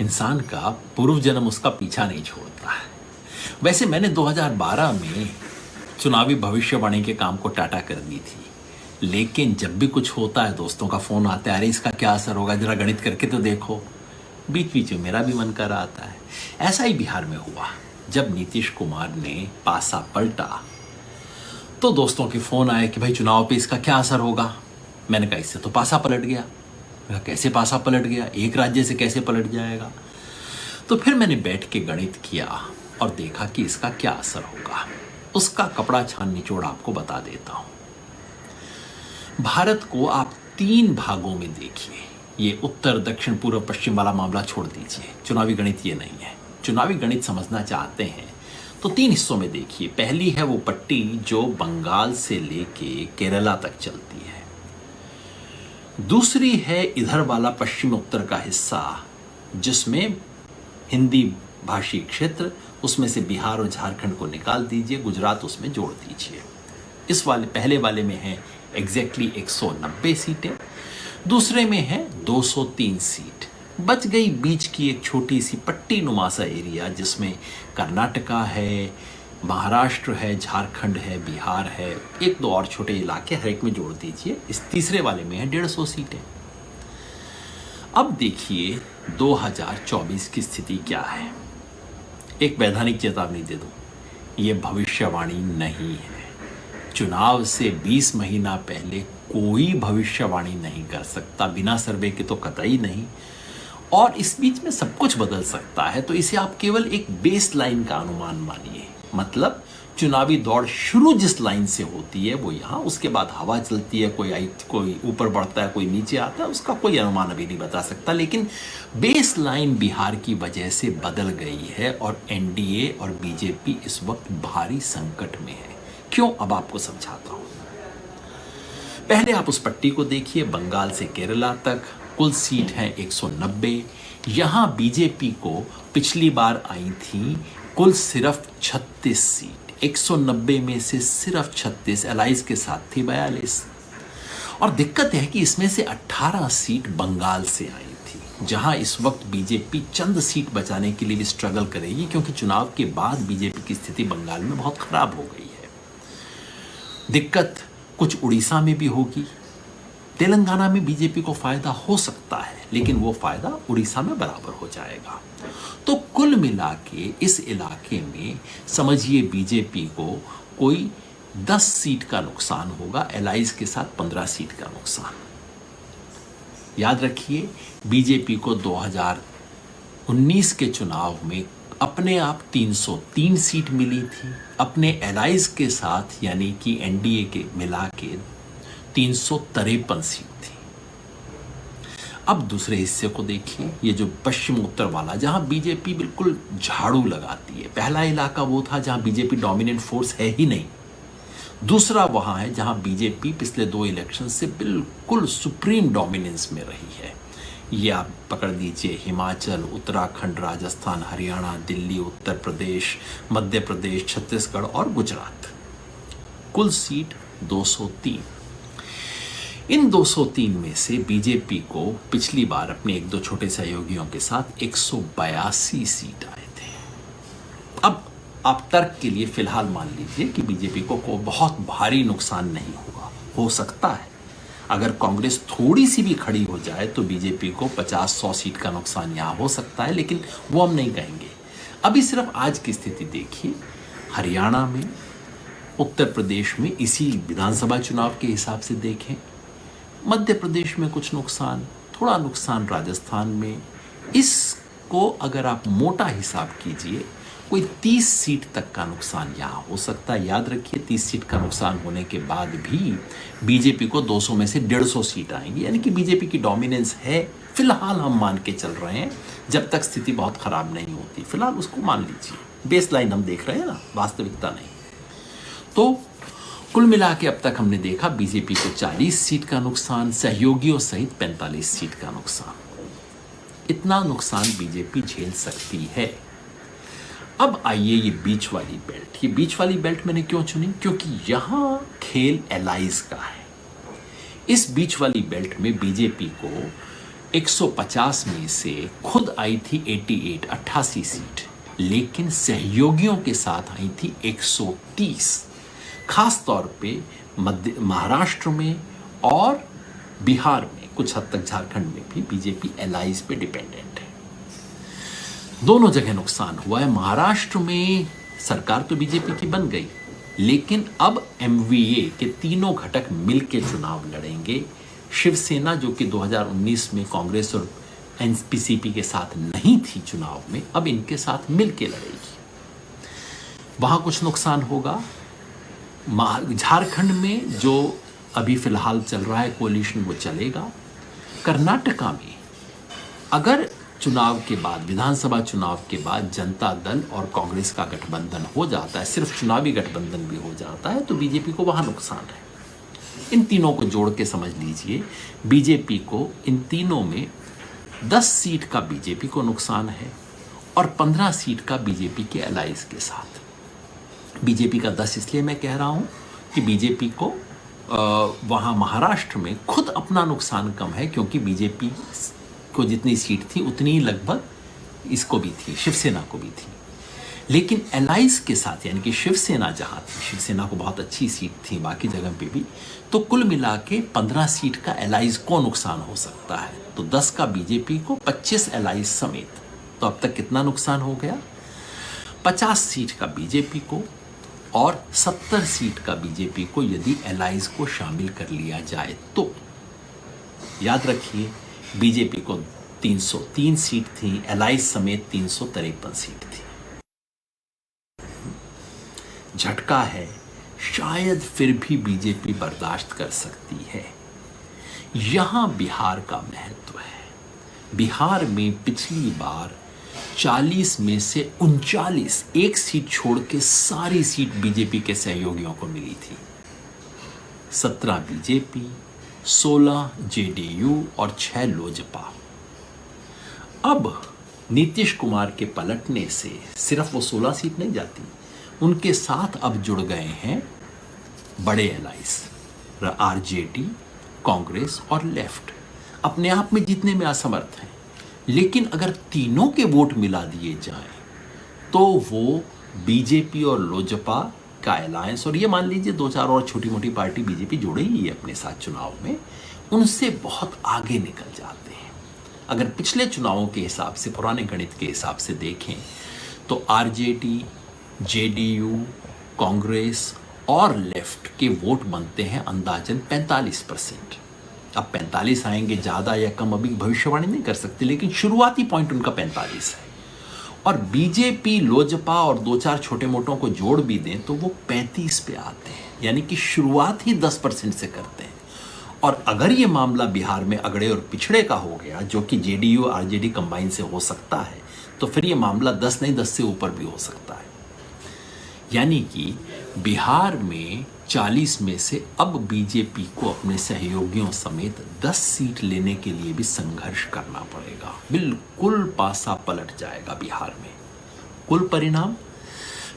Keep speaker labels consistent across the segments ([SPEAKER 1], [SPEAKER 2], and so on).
[SPEAKER 1] इंसान का पूर्व जन्म उसका पीछा नहीं छोड़ता है। वैसे मैंने 2012 में चुनावी भविष्यवाणी के काम को टाटा कर दी थी, लेकिन जब भी कुछ होता है दोस्तों का फोन आता है, अरे इसका क्या असर होगा, जरा गणित करके तो देखो। बीच बीच में मेरा भी मन कर आता है। ऐसा ही बिहार में हुआ। जब नीतीश कुमार ने पासा पलटा तो दोस्तों के फोन आए कि भाई चुनाव पे इसका क्या असर होगा। मैंने कहा इससे तो पासा पलट गया। मैं कहा कैसे पासा पलट गया, एक राज्य से कैसे पलट जाएगा। तो फिर मैंने बैठ के गणित किया और देखा कि इसका क्या असर होगा। उसका कपड़ा छान निचोड़ आपको बता देता हूं। भारत को आप 3 भागों में देखिए। ये उत्तर दक्षिण पूर्व पश्चिम वाला मामला छोड़ दीजिए, चुनावी गणित ये नहीं है। चुनावी गणित समझना चाहते हैं तो 3 हिस्सों में देखिए। पहली है वो पट्टी जो बंगाल से लेके केरला तक चलती है। दूसरी है इधर वाला पश्चिम उत्तर का हिस्सा जिसमें हिंदी भाषी क्षेत्र, उसमें से बिहार और झारखंड को निकाल दीजिए, गुजरात उसमें जोड़ दीजिए। इस वाले पहले वाले में है एग्जैक्टली 190 सीटें, दूसरे में है 203 सीट। बच गई बीच की एक छोटी सी पट्टी नुमासा एरिया जिसमें कर्नाटका है, महाराष्ट्र है, झारखंड है, बिहार है, 1-2 और छोटे इलाके, हर एक में जोड़ दीजिए। इस तीसरे वाले में है 150 सीटें। अब देखिए 2024 की स्थिति क्या है। एक वैधानिक चेतावनी दे दूं, ये भविष्यवाणी नहीं है। चुनाव से 20 महीना पहले कोई भविष्यवाणी नहीं कर सकता, बिना सर्वे के तो कतई नहीं। और इस बीच में सब कुछ बदल सकता है, तो इसे आप केवल एक बेस लाइन का अनुमान मानिए। मतलब चुनावी दौड़ शुरू जिस लाइन से होती है वो यहाँ, उसके बाद हवा चलती है, कोई ऊपर बढ़ता है, कोई नीचे आता है, उसका कोई अनुमान अभी नहीं बता सकता। लेकिन बेस लाइन बिहार की वजह से बदल गई है और एनडीए और बीजेपी इस वक्त भारी संकट में है। क्यों, अब आपको समझाता हूं। पहले आप उस पट्टी को देखिए, बंगाल से केरला तक कुल सीट है 190। यहां बीजेपी को पिछली बार आई थी कुल सिर्फ 36 सीट, 190 में से सिर्फ 36 एलाइज के साथ थी 42। और दिक्कत है कि इसमें से 18 सीट बंगाल से आई थी, जहां इस वक्त बीजेपी चंद सीट बचाने के लिए भी स्ट्रगल करेगी, क्योंकि चुनाव के बाद बीजेपी की स्थिति बंगाल में बहुत खराब हो गई है। दिक्कत कुछ उड़ीसा में भी होगी, तेलंगाना में बीजेपी को फायदा हो सकता है, लेकिन वो फायदा उड़ीसा में बराबर हो जाएगा। तो कुल मिला के इस इलाके में समझिए बीजेपी को कोई 10 सीट का नुकसान होगा, एलाइज के साथ 15 सीट का नुकसान। याद रखिए बीजेपी को 2019 के चुनाव में अपने आप 303 सीट मिली थी, अपने एलाइज के साथ यानी कि एनडीए के मिला के 353 सीट थी। अब दूसरे हिस्से को देखिए, ये जो पश्चिम उत्तर वाला जहां बीजेपी बिल्कुल झाड़ू लगाती है। पहला इलाका वो था जहां बीजेपी डोमिनेंट फोर्स है ही नहीं, दूसरा वहां है जहां बीजेपी पिछले 2 इलेक्शन से बिल्कुल सुप्रीम डोमिनेंस में रही है। ये आप पकड़ लीजिए, हिमाचल, उत्तराखंड, राजस्थान, हरियाणा, दिल्ली, उत्तर प्रदेश, मध्य प्रदेश, छत्तीसगढ़ और गुजरात। कुल सीट 203। इन 203 में से बीजेपी को पिछली बार अपने 1-2 छोटे सहयोगियों के साथ 182 सीट आए थे। अब आप तर्क के लिए फिलहाल मान लीजिए कि बीजेपी को बहुत भारी नुकसान नहीं होगा। हो सकता है अगर कांग्रेस थोड़ी सी भी खड़ी हो जाए तो बीजेपी को 50-100 सीट का नुकसान यहां हो सकता है, लेकिन वो हम नहीं कहेंगे। अभी सिर्फ आज की स्थिति देखिए, हरियाणा में, उत्तर प्रदेश में इसी विधानसभा चुनाव के हिसाब से देखें, मध्य प्रदेश में कुछ नुकसान, थोड़ा नुकसान राजस्थान में। इसको अगर आप मोटा हिसाब कीजिए, कोई 30 सीट तक का नुकसान यहाँ हो सकता है। याद रखिए 30 सीट का नुकसान होने के बाद भी बीजेपी को 200 में से 150 सीट आएंगी, यानी कि बीजेपी की डोमिनेंस है। फिलहाल हम मान के चल रहे हैं, जब तक स्थिति बहुत खराब नहीं होती, फिलहाल उसको मान लीजिए। बेस लाइन हम देख रहे हैं ना, वास्तविकता नहीं। तो कुल मिला के अब तक हमने देखा बीजेपी को 40 सीट का नुकसान, सहयोगियों सहित 45 सीट का नुकसान। इतना नुकसान बीजेपी झेल सकती है। अब आइए ये बीच वाली बेल्ट। ये बीच वाली बेल्ट मैंने क्यों चुनी? क्योंकि यहां खेल एलाइज का है। इस बीच वाली बेल्ट में बीजेपी को 150 में से खुद आई थी 88 सीट, लेकिन सहयोगियों के साथ आई थी 130। खास तौर पे महाराष्ट्र में और बिहार में, कुछ हद तक झारखंड में भी बीजेपी एलाइज पे डिपेंडेंट है। दोनों जगह नुकसान हुआ है। महाराष्ट्र में सरकार तो बीजेपी की बन गई, लेकिन अब एमवीए के तीनों घटक मिलकर चुनाव लड़ेंगे। शिवसेना जो कि 2019 में कांग्रेस और एनपीसीपी के साथ नहीं थी चुनाव में, अब इनके साथ मिलकर लड़ेगी। वहां कुछ नुकसान होगा। झारखंड में जो अभी फिलहाल चल रहा है कोalition, वो चलेगा। कर्नाटका में अगर चुनाव के बाद, विधानसभा चुनाव के बाद जनता दल और कांग्रेस का गठबंधन हो जाता है, सिर्फ चुनावी गठबंधन भी हो जाता है, तो बीजेपी को वहां नुकसान है। इन तीनों को जोड़ के समझ लीजिए, बीजेपी को इन तीनों में 10 सीट का बीजेपी को नुकसान है और 15 सीट का बीजेपी के अलाइज के साथ। बीजेपी का 10 इसलिए मैं कह रहा हूं कि बीजेपी को वहां महाराष्ट्र में खुद अपना नुकसान कम है, क्योंकि बीजेपी को जितनी सीट थी उतनी ही लगभग इसको भी थी, शिवसेना को भी थी। लेकिन एलाइज के साथ, यानी कि शिवसेना जहां थी, शिवसेना को बहुत अच्छी सीट थी बाकी जगह पे भी, तो कुल मिला के 15 सीट का एलाइज को नुकसान हो सकता है। तो 10 का बीजेपी को, 25 एलाइज समेत। तो अब तक कितना नुकसान हो गया? 50 सीट का बीजेपी को और 70 सीट का बीजेपी को, यदि एलाइज को शामिल कर लिया जाए तो। याद रखिए, बीजेपी को 303 सीट थी, एलाइज समेत 353 सीट थी। झटका है, शायद फिर भी बीजेपी बर्दाश्त कर सकती है। यहां बिहार का महत्व है। बिहार में पिछली बार 40 में से 39, एक सीट छोड़ के सारी सीट बीजेपी के सहयोगियों को मिली थी। 17 बीजेपी, 16 जेडीयू और 6 लोजपा। अब नीतीश कुमार के पलटने से सिर्फ वो 16 सीट नहीं जाती, उनके साथ अब जुड़ गए हैं बड़े एलाइज, आरजेडी, कांग्रेस और लेफ्ट। अपने आप में जीतने में असमर्थ हैं, लेकिन अगर तीनों के वोट मिला दिए जाएं तो वो बीजेपी और लोजपा का अलायंस, और ये मान लीजिए 2-4 और छोटी मोटी पार्टी बीजेपी जोड़ेगी अपने साथ चुनाव में, उनसे बहुत आगे निकल जाते हैं। अगर पिछले चुनावों के हिसाब से, पुराने गणित के हिसाब से देखें तो आरजेडी, जेडीयू, कांग्रेस और लेफ्ट के वोट बनते हैं अंदाजन 45%। अब 45 आएंगे ज़्यादा या कम अभी भविष्यवाणी नहीं कर सकते, लेकिन शुरुआती पॉइंट उनका 45 है। और बीजेपी, लोजपा और 2-4 छोटे मोटों को जोड़ भी दें तो वो 35 पे आते हैं, यानी कि शुरुआत ही 10% से करते हैं। और अगर ये मामला बिहार में अगड़े और पिछड़े का हो गया, जो कि जेडीयू आरजेडी कंबाइन से हो सकता है, तो फिर ये मामला 10 नहीं 10 से ऊपर भी हो सकता है। यानी कि बिहार में 40 में से अब बीजेपी को अपने सहयोगियों समेत 10 सीट लेने के लिए भी संघर्ष करना पड़ेगा। बिल्कुल पासा पलट जाएगा बिहार में। कुल परिणाम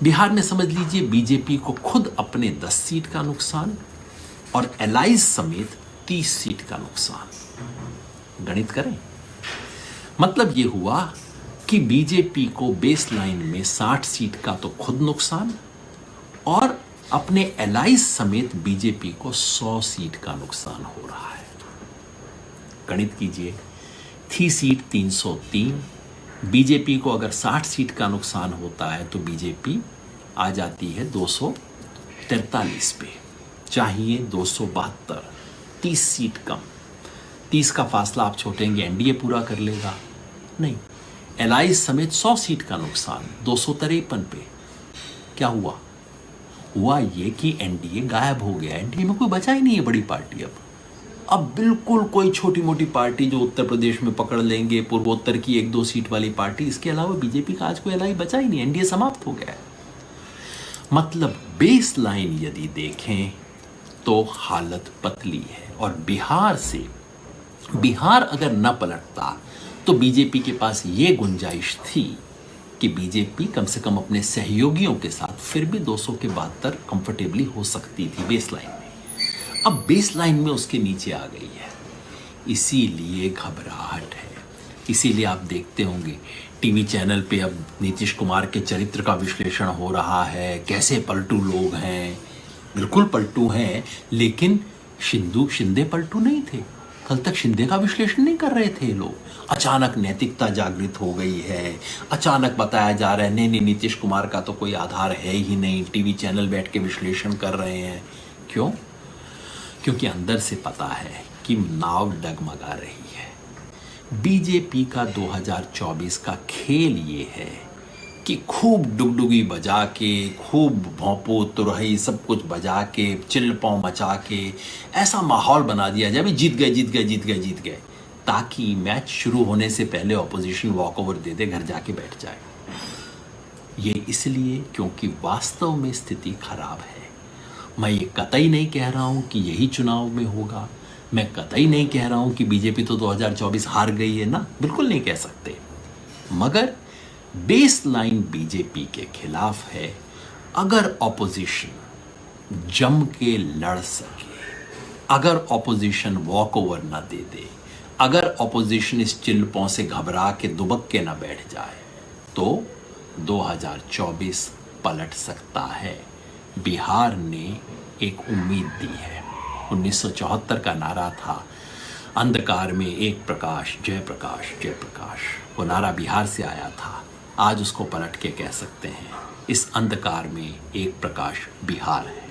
[SPEAKER 1] बिहार में समझ लीजिए, बीजेपी को खुद अपने 10 सीट का नुकसान और एलाइज समेत 30 सीट का नुकसान। गणित करें, मतलब ये हुआ कि बीजेपी को बेस लाइन में 60 सीट का तो खुद नुकसान और अपने एलाइज समेत बीजेपी को 100 सीट का नुकसान हो रहा है। गणित कीजिए, थी सीट 303, बीजेपी को अगर 60 सीट का नुकसान होता है तो बीजेपी आ जाती है 243 पे, चाहिए 272, 30 सीट कम। 30 का फासला आप छोड़ेंगे, एनडीए पूरा कर लेगा? नहीं। एलाइज समेत 100 सीट का नुकसान 253 पे। क्या हुआ ये कि एनडीए गायब हो गया। एनडीए में कोई बचा ही नहीं है बड़ी पार्टी। अब बिल्कुल कोई छोटी मोटी पार्टी जो उत्तर प्रदेश में पकड़ लेंगे, पूर्वोत्तर की 1-2 सीट वाली पार्टी, इसके अलावा बीजेपी का आज कोई एलाई बचा ही नहीं। एनडीए समाप्त हो गया है। मतलब बेस लाइन यदि देखें तो हालत पतली है। और बिहार अगर न पलटता तो बीजेपी के पास ये गुंजाइश थी कि बीजेपी कम से कम अपने सहयोगियों के साथ फिर भी 200 के 72 कंफर्टेबली हो सकती थी बेस लाइन में। अब बेस लाइन में उसके नीचे आ गई है। इसीलिए घबराहट है। इसीलिए आप देखते होंगे टीवी चैनल पे अब नीतीश कुमार के चरित्र का विश्लेषण हो रहा है, कैसे पलटू लोग हैं। बिल्कुल पलटू हैं, लेकिन शिंदे पलटू नहीं थे। कल तक शिंदे का विश्लेषण नहीं कर रहे थे लोग। अचानक नैतिकता जागृत हो गई है, अचानक बताया जा रहा है नहीं नीतीश कुमार का तो कोई आधार है ही नहीं, टीवी चैनल बैठ के विश्लेषण कर रहे हैं। क्यों? क्योंकि अंदर से पता है कि नाव डगमगा रही है। बीजेपी का 2024 का खेल ये है कि खूब डुगडुगी बजा के, खूब भोंपू तुरही सब कुछ बजा के, चिल्लपौ मचा के ऐसा माहौल बना दिया जाए, जीत गए, ताकि मैच शुरू होने से पहले ऑपोजिशन वॉकओवर दे दे, घर जाके बैठ जाए। ये इसलिए क्योंकि वास्तव में स्थिति खराब है। मैं ये कतई नहीं कह रहा हूँ कि यही चुनाव में होगा, मैं कतई नहीं कह रहा हूँ कि बीजेपी तो 2024 हार गई है ना, बिल्कुल नहीं कह सकते। मगर बेस लाइन बीजेपी के खिलाफ है। अगर ऑपोजिशन जम के लड़ सके, अगर ऑपोजिशन वॉक ओवर ना दे दे, अगर ऑपोजिशन इस चिल्लपों से घबरा के दुबक के ना बैठ जाए, तो 2024 पलट सकता है। बिहार ने एक उम्मीद दी है। 1974 का नारा था, अंधकार में एक प्रकाश, जय प्रकाश जय प्रकाश। वो नारा बिहार से आया था। आज उसको पलट के कह सकते हैं, इस अंधकार में एक प्रकाश बिहार है।